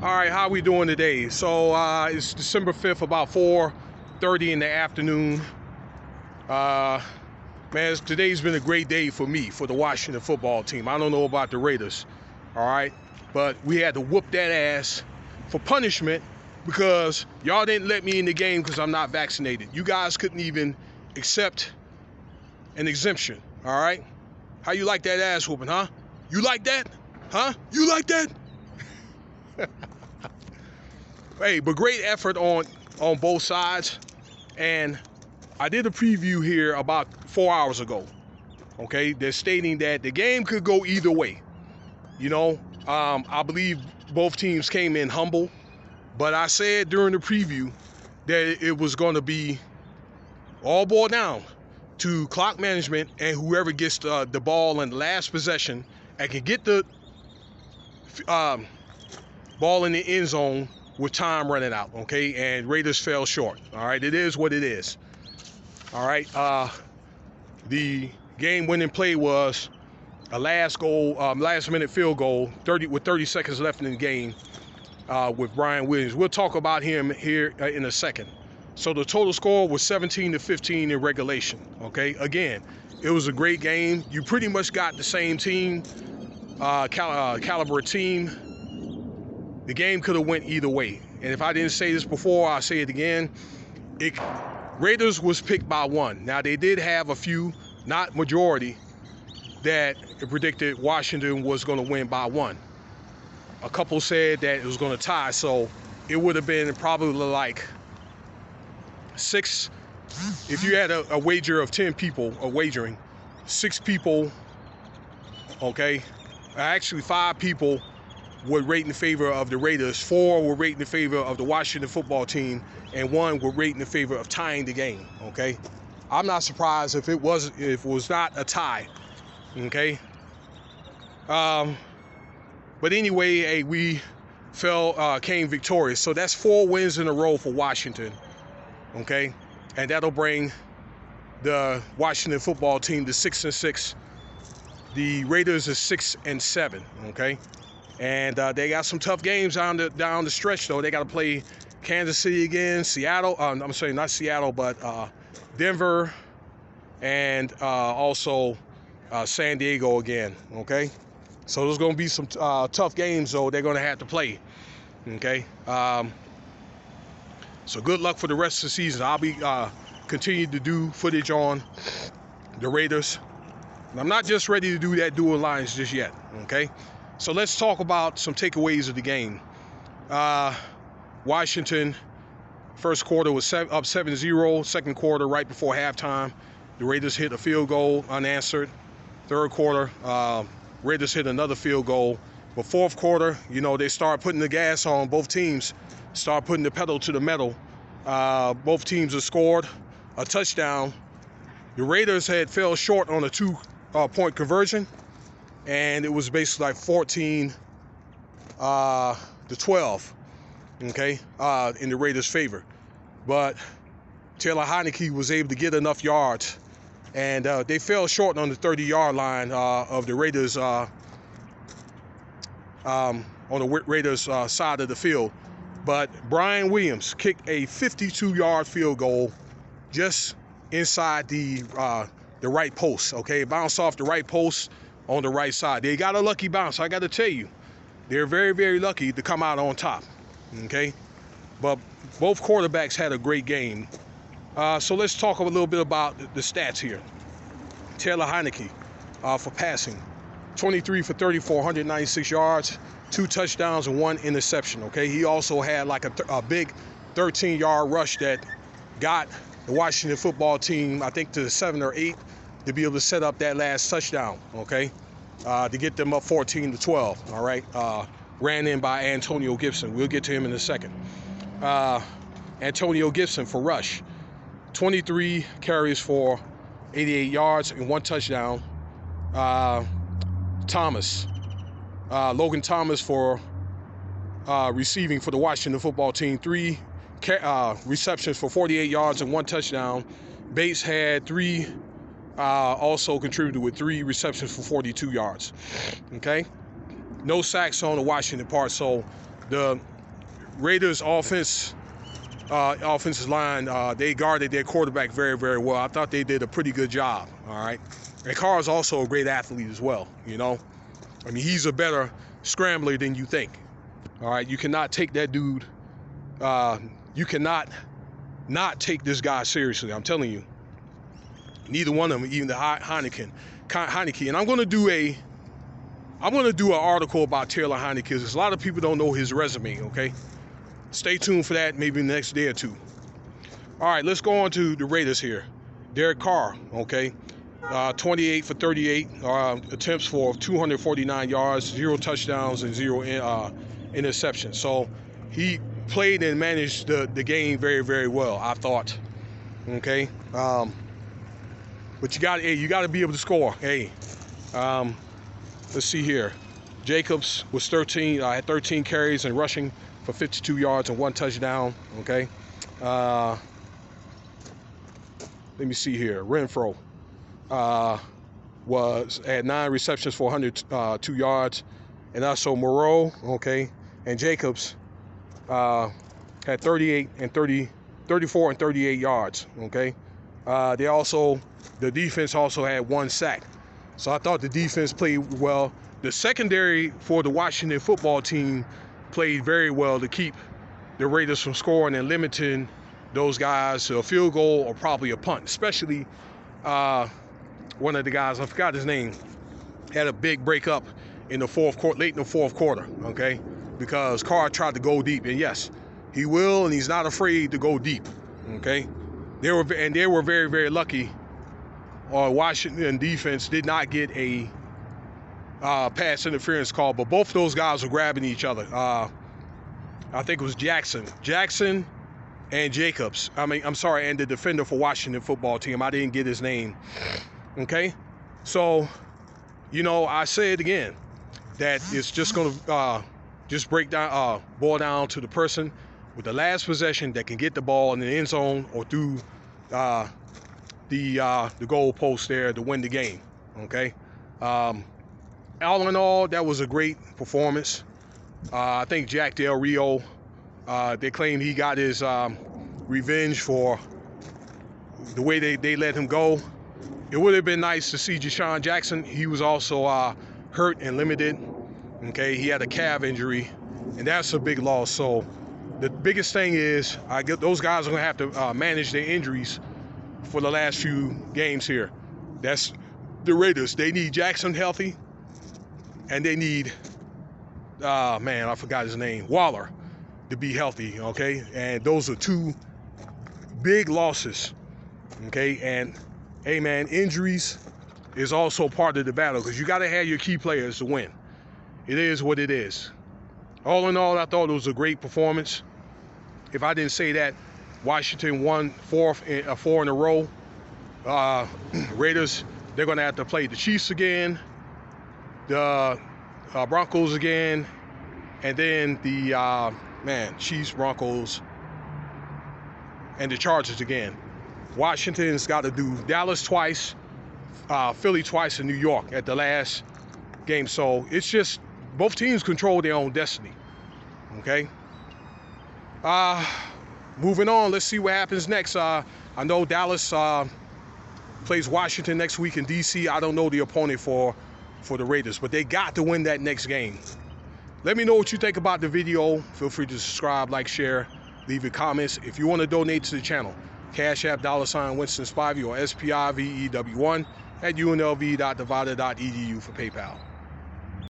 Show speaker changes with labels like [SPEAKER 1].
[SPEAKER 1] All right, how we doing today? So it's December 5th, about 4:30 in the afternoon. Man, today's been a great day for me, for the Washington football team. I don't know about the Raiders, all right? But we had to whoop that ass for punishment because y'all didn't let me in the game because I'm not vaccinated. You guys couldn't even accept an exemption, all right? How you like that ass whooping, huh? You like that? Huh? You like that? Hey, but great effort on both sides. And I did a preview here about 4 hours ago. Okay, they're stating that the game could go either way. You know, I believe both teams came in humble, but I said during the preview that it was going to be all boiled down to clock management and whoever gets the ball in the last possession and can get the ball in the end zone with time running out, okay? And Raiders fell short, all right? It is what it is, all right? The game-winning play was a last-minute field goal, with 30 seconds left in the game with Brian Williams. We'll talk about him here in a second. So the total score was 17-15 in regulation, okay? Again, it was a great game. You pretty much got the same team, caliber team. The game could have went either way. And if I didn't say this before, I'll say it again. Raiders was picked by one. Now, they did have a few, not majority, that predicted Washington was going to win by one. A couple said that it was going to tie, so it would have been probably like 6. If you had a wager of 10 people, wagering, 6 people, okay, actually 5 people would rate in favor of the Raiders, 4 were rating in favor of the Washington football team, and 1 were rating in favor of tying the game, okay? I'm not surprised if it was not a tie, okay? But anyway, hey, we came victorious. So that's 4 wins in a row for Washington, okay? And that'll bring the Washington football team to 6-6. The Raiders are 6-7, okay? And they got some tough games down the stretch, though. They got to play Kansas City again, Seattle. I'm sorry, not Seattle, but Denver, and also San Diego again, okay? So there's going to be some tough games, though, they're going to have to play, okay? So good luck for the rest of the season. I'll be continuing to do footage on the Raiders. And I'm not just ready to do that dual lines just yet, okay? So let's talk about some takeaways of the game. Washington, first quarter was up 7-0. Second quarter, right before halftime, the Raiders hit a field goal unanswered. Third quarter, Raiders hit another field goal. But fourth quarter, you know, they start putting the gas on. Both teams start putting the pedal to the metal. Both teams have scored a touchdown. The Raiders had fell short on a 2-point conversion, and it was basically like 14-12, okay, in the Raiders' favor. But Taylor Heinicke was able to get enough yards, and they fell short on the 30-yard line of the Raiders, on the Raiders' side of the field. But Brian Williams kicked a 52-yard field goal just inside the right post, okay? It bounced off the right post on the right side. They got a lucky bounce, I got to tell you. They're very, very lucky to come out on top, okay? But both quarterbacks had a great game. So let's talk a little bit about the stats here. Taylor Heinicke for passing, 23 for 34, 196 yards, 2 touchdowns and 1 interception, okay? He also had like a big 13-yard rush that got the Washington football team, I think, to 7 or 8 to be able to set up that last touchdown, okay? To get them up 14-12, all right? Ran in by Antonio Gibson. We'll get to him in a second. Antonio Gibson for rush, 23 carries for 88 yards and 1 touchdown. Logan Thomas for receiving for the Washington football team, 3 receptions for 48 yards and 1 touchdown. Bates had 3, also contributed with 3 receptions for 42 yards. Okay, no sacks on the Washington part, so the Raiders offensive line, they guarded their quarterback very, very well. I thought they did a pretty good job, all right? And Carr is also a great athlete as well, you know? I mean, he's a better scrambler than you think, all right? You cannot take that dude, you cannot not take this guy seriously, I'm telling you. Neither one of them, even the Heinicke. And I'm gonna do an article about Taylor Heinicke, because a lot of people don't know his resume, okay? Stay tuned for that, maybe the next day or two. All right, let's go on to the Raiders here. Derek Carr, okay? 28 for 38 attempts for 249 yards, 0 touchdowns, and 0 interceptions. So he played and managed the game very, very well, I thought. Okay, but you got to be able to score. Hey, let's see here. Jacobs was had 13 carries and rushing for 52 yards and 1 touchdown. Okay, let me see here. Renfro had 9 receptions for 102 yards, and also Moreau, okay, and Jacobs had 34 and 38 yards, okay. The defense also had 1 sack. So I thought the defense played well. The secondary for the Washington football team played very well to keep the Raiders from scoring and limiting those guys to a field goal or probably a punt, especially one of the guys, I forgot his name, had a big break up in the late in the fourth quarter, okay? Because Carr tried to go deep, and yes, he will, and he's not afraid to go deep, okay? They were very, very lucky. Washington defense did not get a pass interference call, but both of those guys were grabbing each other. I think it was Jackson and Jacobs. And the defender for Washington football team. I didn't get his name. Okay, so I say it again, that it's just going to boil down to the person with the last possession that can get the ball in the end zone or through the goal post there to win the game. Okay, all in all, that was a great performance. I think Jack Del Rio, they claim he got his revenge for the way they let him go. It would have been nice to see Deshaun Jackson. He was also hurt and limited. Okay, he had a calf injury, and that's a big loss. So the biggest thing is, those guys are going to have to manage their injuries for the last few games here. That's the Raiders. They need Jackson healthy, and they need, I forgot his name, Waller, to be healthy, okay? And those are 2 big losses, okay? And hey, man, injuries is also part of the battle, because you got to have your key players to win. It is what it is. All in all, I thought it was a great performance. If I didn't say that, Washington won 4 in a row. Raiders, they're going to have to play the Chiefs again, the Broncos again, and then the Chiefs, Broncos, and the Chargers again. Washington's got to do Dallas twice, Philly twice, and New York at the last game. So it's just both teams control their own destiny. Okay. Moving on, let's see what happens next. I know Dallas plays Washington next week in D.C. I don't know the opponent for the Raiders, but they got to win that next game. Let me know what you think about the video. Feel free to subscribe, like, share, leave your comments. If you want to donate to the channel, Cash App $Winston Spivey or SPIVEW1 at unlv.nevada.edu for PayPal.